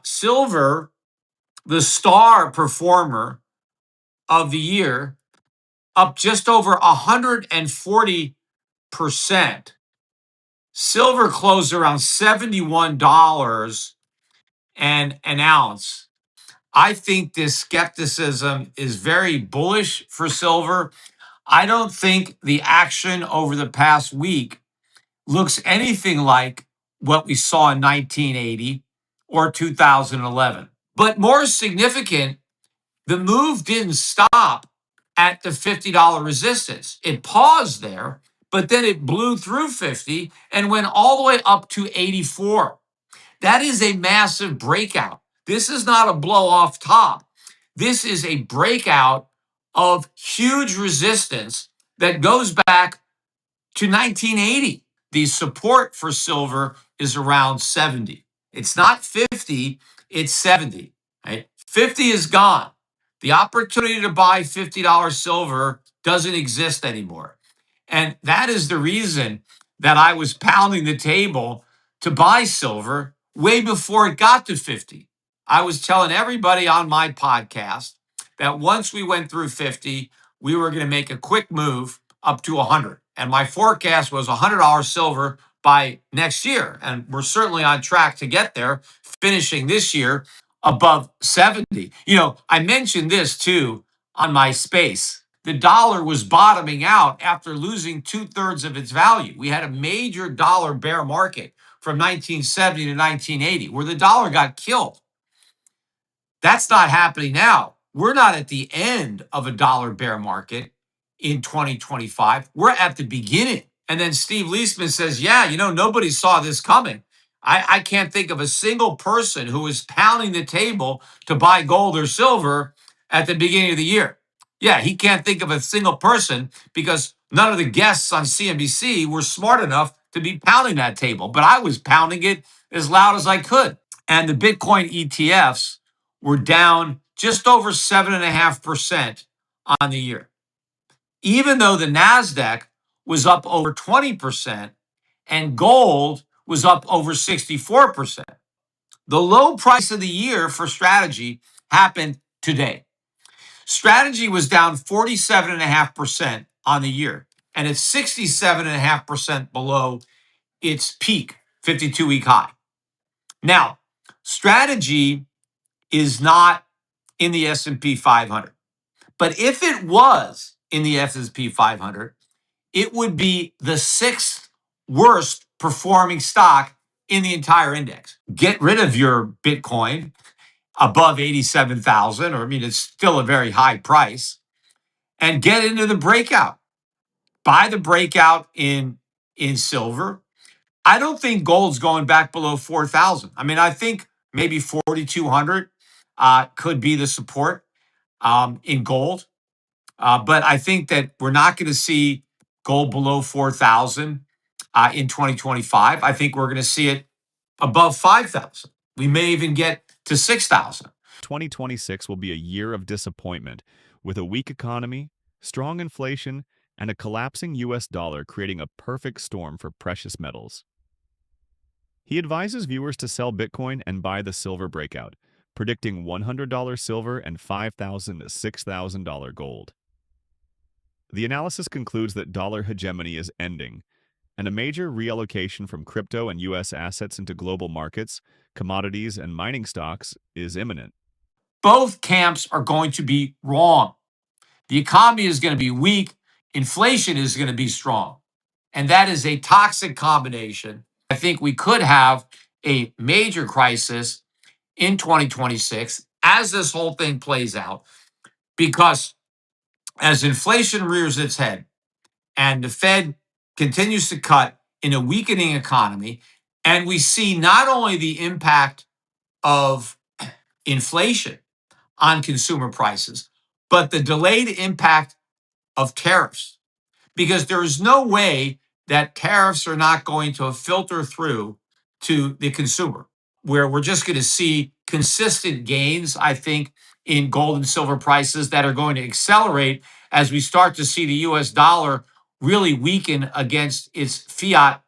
Silver, the star performer of the year, up just over 140%. Silver closed around $71 an ounce. I think this skepticism is very bullish for silver. I don't think the action over the past week looks anything like what we saw in 1980 or 2011. But more significant, the move didn't stop at the $50 resistance. It paused there, but then it blew through 50 and went all the way up to 84. That is a massive breakout. This is not a blow off top. This is a breakout of huge resistance that goes back to 1980. The support for silver is around 70. It's not 50, it's 70. Right? 50 is gone. The opportunity to buy $50 silver doesn't exist anymore. And that is the reason that I was pounding the table to buy silver way before it got to 50. I was telling everybody on my podcast that once we went through 50, we were going to make a quick move up to 100. And my forecast was $100 silver by next year. And we're certainly on track to get there, finishing this year above 70. I mentioned this too on my space. The dollar was bottoming out after losing 2/3 of its value. We had a major dollar bear market from 1970 to 1980 where the dollar got killed. That's not happening now. We're not at the end of a dollar bear market in 2025. We're at the beginning. And then Steve Leisman says, yeah, nobody saw this coming. I can't think of a single person who was pounding the table to buy gold or silver at the beginning of the year. Yeah, he can't think of a single person because none of the guests on CNBC were smart enough to be pounding that table. But I was pounding it as loud as I could. And the Bitcoin ETFs were down just over 7.5% on the year. Even though the NASDAQ was up over 20% and gold was up over 64%. The low price of the year for strategy happened today. Strategy was down 47.5% on the year, and it's 67.5% below its peak 52-week high. Now, strategy is not in the S&P 500. But if it was in the S&P 500, it would be the sixth worst performing stock in the entire index. Get rid of your Bitcoin above 87,000, or it's still a very high price, and get into the breakout. Buy the breakout in silver. I don't think gold's going back below 4,000. I think maybe 4,200 could be the support in gold. But I think that we're not going to see gold below 4,000 in 2025. I think we're going to see it above 5,000. We may even get to 6,000. 2026 will be a year of disappointment, with a weak economy, strong inflation, and a collapsing U.S. dollar creating a perfect storm for precious metals. He advises viewers to sell Bitcoin and buy the silver breakout, predicting $100 silver and $5,000 to $6,000 gold. The analysis concludes that dollar hegemony is ending, and a major reallocation from crypto and U.S. assets into global markets, commodities, and mining stocks is imminent. Both camps are going to be wrong. The economy is going to be weak. Inflation is going to be strong. And that is a toxic combination. I think we could have a major crisis in 2026 as this whole thing plays out, because as inflation rears its head and the Fed continues to cut in a weakening economy, and we see not only the impact of inflation on consumer prices, but the delayed impact of tariffs, because there is no way that tariffs are not going to filter through to the consumer, where we're just going to see consistent gains, I think, in gold and silver prices that are going to accelerate as we start to see the US dollar really weaken against its fiat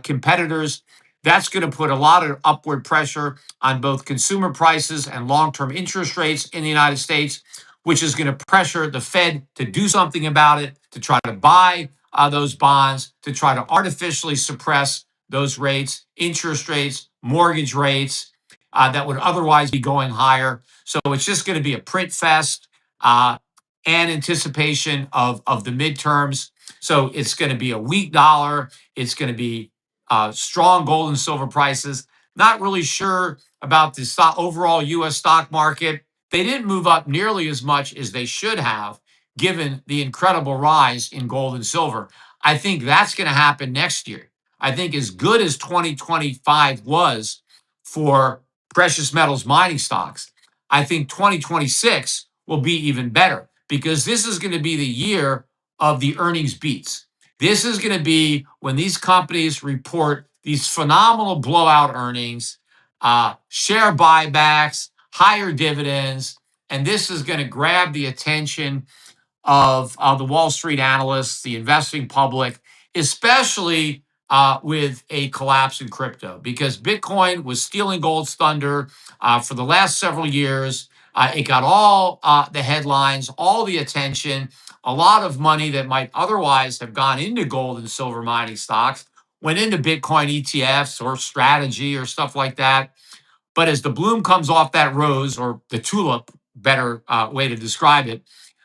competitors. That's going to put a lot of upward pressure on both consumer prices and long-term interest rates in the United States, which is going to pressure the Fed to do something about it, to try to buy those bonds, to try to artificially suppress those rates, interest rates, mortgage rates that would otherwise be going higher. So it's just going to be a print fest and anticipation of the midterms. So it's going to be a weak dollar. It's going to be strong gold and silver prices. Not really sure about the overall U.S. stock market. They didn't move up nearly as much as they should have, given the incredible rise in gold and silver. I think that's going to happen next year. I think as good as 2025 was for precious metals mining stocks, I think 2026 will be even better because this is going to be the year of the earnings beats. This is going to be when these companies report these phenomenal blowout earnings, share buybacks, higher dividends, and this is going to grab the attention of the Wall Street analysts, the investing public, especially with a collapse in crypto, because Bitcoin was stealing gold's thunder for the last several years. It got all the headlines, all the attention, a lot of money that might otherwise have gone into gold and silver mining stocks went into Bitcoin ETFs or strategy or stuff like that. But as the bloom comes off that rose, or the tulip, better way to describe it,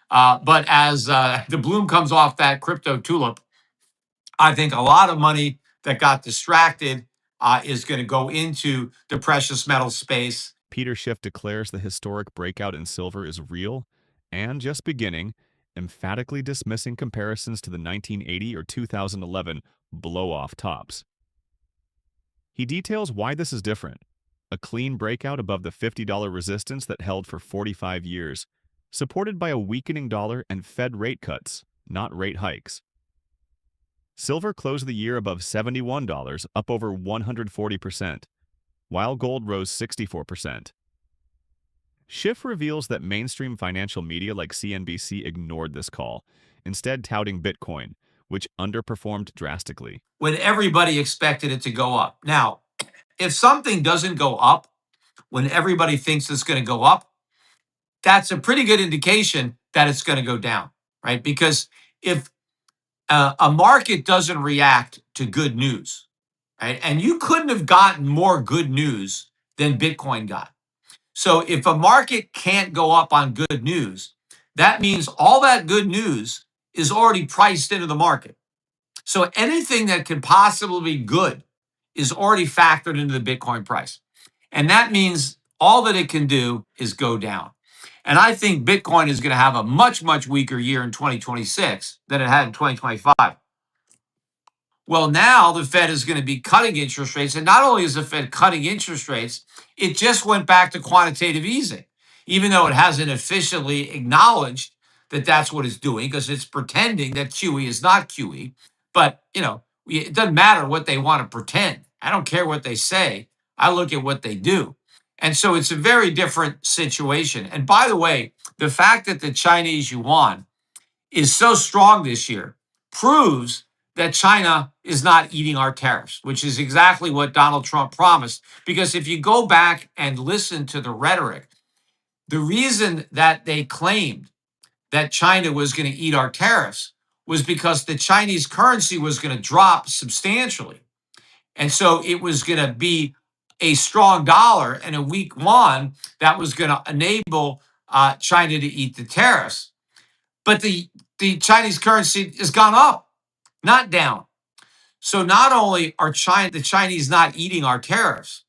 but as the bloom comes off that crypto tulip, I think a lot of money that got distracted is going to go into the precious metal space. Peter Schiff declares the historic breakout in silver is real and just beginning, emphatically dismissing comparisons to the 1980 or 2011 blow-off tops. He details why this is different. A clean breakout above the $50 resistance that held for 45 years, supported by a weakening dollar and Fed rate cuts, not rate hikes. Silver closed the year above $71, up over 140%, while gold rose 64%. Schiff reveals that mainstream financial media like CNBC ignored this call, instead touting Bitcoin, which underperformed drastically. When everybody expected it to go up. Now, if something doesn't go up when everybody thinks it's going to go up, that's a pretty good indication that it's going to go down, right? Because if a market doesn't react to good news, right? And you couldn't have gotten more good news than Bitcoin got. So if a market can't go up on good news, that means all that good news is already priced into the market. So anything that can possibly be good is already factored into the Bitcoin price. And that means all that it can do is go down. And I think Bitcoin is going to have a much, much weaker year in 2026 than it had in 2025. Well, now the Fed is going to be cutting interest rates. And not only is the Fed cutting interest rates, it just went back to quantitative easing, even though it hasn't officially acknowledged that that's what it's doing, because it's pretending that QE is not QE. But, it doesn't matter what they want to pretend. I don't care what they say. I look at what they do. And so it's a very different situation. And by the way, the fact that the Chinese yuan is so strong this year proves that China is not eating our tariffs, which is exactly what Donald Trump promised. Because if you go back and listen to the rhetoric, the reason that they claimed that China was going to eat our tariffs was because the Chinese currency was going to drop substantially. And so it was going to be a strong dollar and a weak yuan that was going to enable China to eat the tariffs. But the Chinese currency has gone up, not down. So not only are the Chinese not eating our tariffs,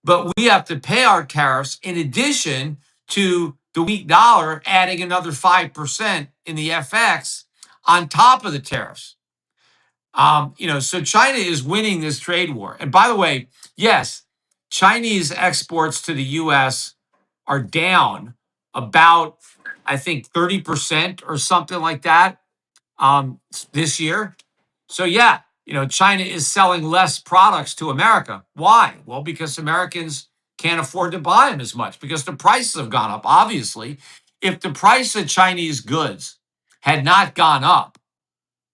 but we have to pay our tariffs in addition to the weak dollar adding another 5% in the FX on top of the tariffs. So China is winning this trade war. And by the way, yes, Chinese exports to the US are down about, I think, 30% or something like that this year. So yeah, China is selling less products to America. Why? Well, because Americans can't afford to buy them as much because the prices have gone up. Obviously, if the price of Chinese goods had not gone up,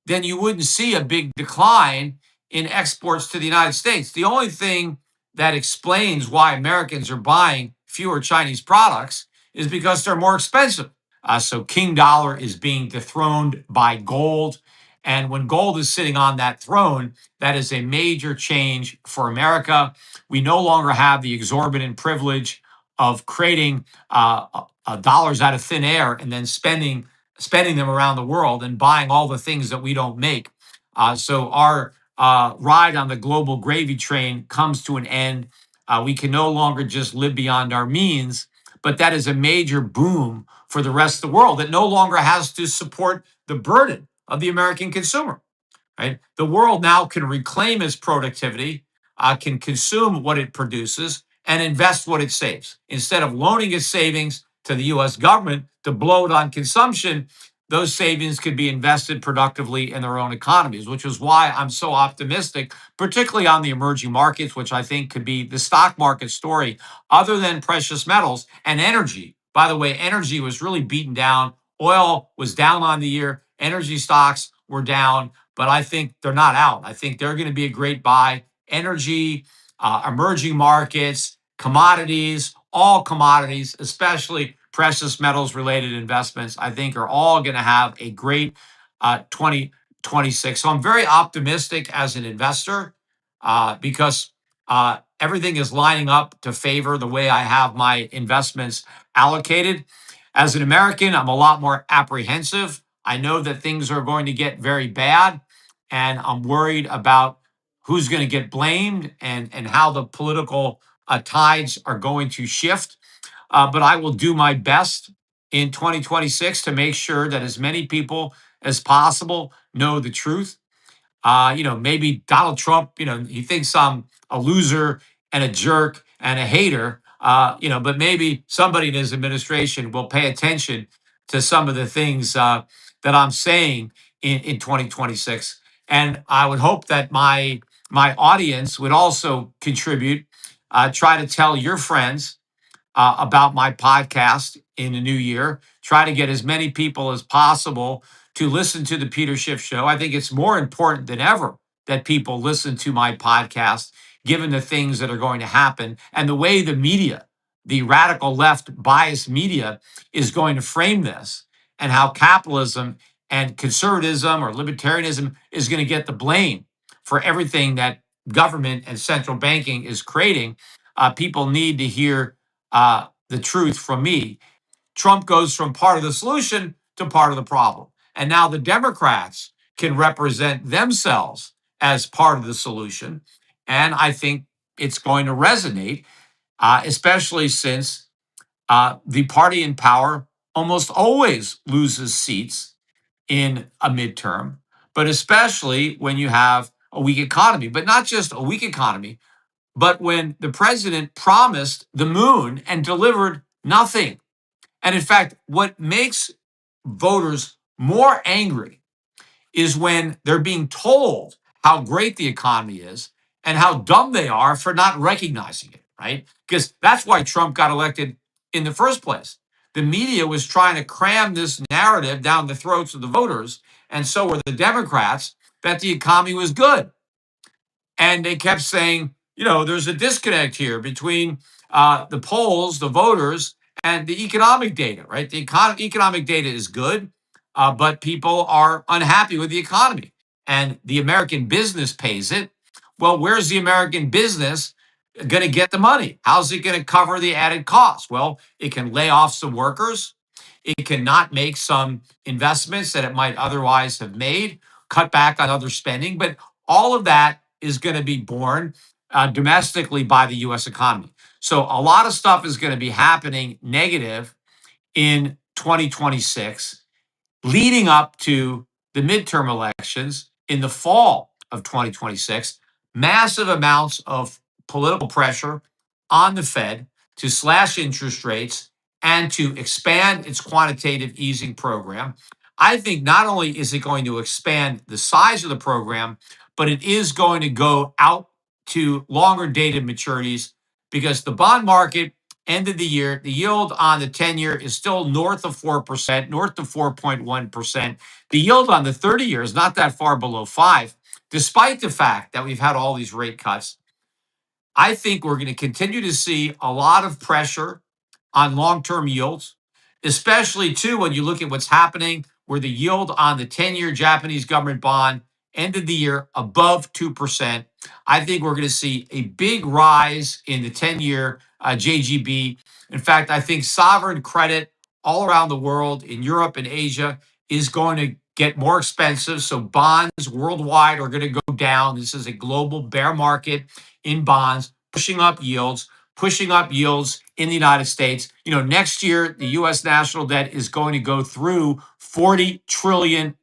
then you wouldn't see a big decline in exports to the United States. The only thing that explains why Americans are buying fewer Chinese products is because they're more expensive. So King Dollar is being dethroned by gold. And when gold is sitting on that throne, that is a major change for America. We no longer have the exorbitant privilege of creating dollars out of thin air and then spending them around the world and buying all the things that we don't make. So our ride on the global gravy train comes to an end. We can no longer just live beyond our means, but that is a major boom for the rest of the world that no longer has to support the burden of the American consumer. Right? The world now can reclaim its productivity, can consume what it produces, and invest what it saves. Instead of loaning its savings to the US government to blow it on consumption, those savings could be invested productively in their own economies, which is why I'm so optimistic, particularly on the emerging markets, which I think could be the stock market story, other than precious metals and energy. By the way, energy was really beaten down. Oil was down on the year. Energy stocks were down, but I think they're not out. I think they're going to be a great buy. Energy, emerging markets, commodities, all commodities, especially precious metals related investments, I think are all going to have a great 2026. So I'm very optimistic as an investor because everything is lining up to favor the way I have my investments allocated. As an American, I'm a lot more apprehensive. I know that things are going to get very bad, and I'm worried about who's going to get blamed and how the political tides are going to shift. But I will do my best in 2026 to make sure that as many people as possible know the truth. Maybe Donald Trump, he thinks I'm a loser and a jerk and a hater, but maybe somebody in his administration will pay attention to some of the things that I'm saying in 2026. And I would hope that my audience would also contribute, try to tell your friends about my podcast in the new year. Try to get as many people as possible to listen to the Peter Schiff Show. I think it's more important than ever that people listen to my podcast, given the things that are going to happen and the way the media, the radical left biased media, is going to frame this, and how capitalism and conservatism or libertarianism is going to get the blame for everything that government and central banking is creating. People need to hear the truth from me. Trump goes from part of the solution to part of the problem. And now the Democrats can represent themselves as part of the solution. And I think it's going to resonate, especially since the party in power almost always loses seats in a midterm, but especially when you have a weak economy, but not just a weak economy, but when the president promised the moon and delivered nothing. And in fact, what makes voters more angry is when they're being told how great the economy is and how dumb they are for not recognizing it, right? Because that's why Trump got elected in the first place. The media was trying to cram this narrative down the throats of the voters, and so were the Democrats, that the economy was good. And they kept saying, there's a disconnect here between the polls, the voters, and the economic data, right? The economic data is good, but people are unhappy with the economy, and the American business pays it. Well, where's the American business going to get the money? How's it going to cover the added costs? Well, it can lay off some workers. It can not make some investments that it might otherwise have made, cut back on other spending, but all of that is going to be borne domestically by the US economy. So a lot of stuff is going to be happening negative in 2026, leading up to the midterm elections in the fall of 2026. Massive amounts of political pressure on the Fed to slash interest rates and to expand its quantitative easing program. I think not only is it going to expand the size of the program, but it is going to go out to longer dated maturities, because the bond market ended the year, the yield on the 10-year is still north of 4%, north of 4.1%. The yield on the 30-year is not that far below 5. despite the fact that we've had all these rate cuts, I think we're going to continue to see a lot of pressure on long-term yields, especially too when you look at what's happening where the yield on the 10-year Japanese government bond ended the year above 2%. I think we're going to see a big rise in the 10-year JGB. In fact, I think sovereign credit all around the world in Europe and Asia is going to get more expensive. So bonds worldwide are going to go down. This is a global bear market in bonds, pushing up yields in the United States. Next year, the US national debt is going to go through $40 trillion.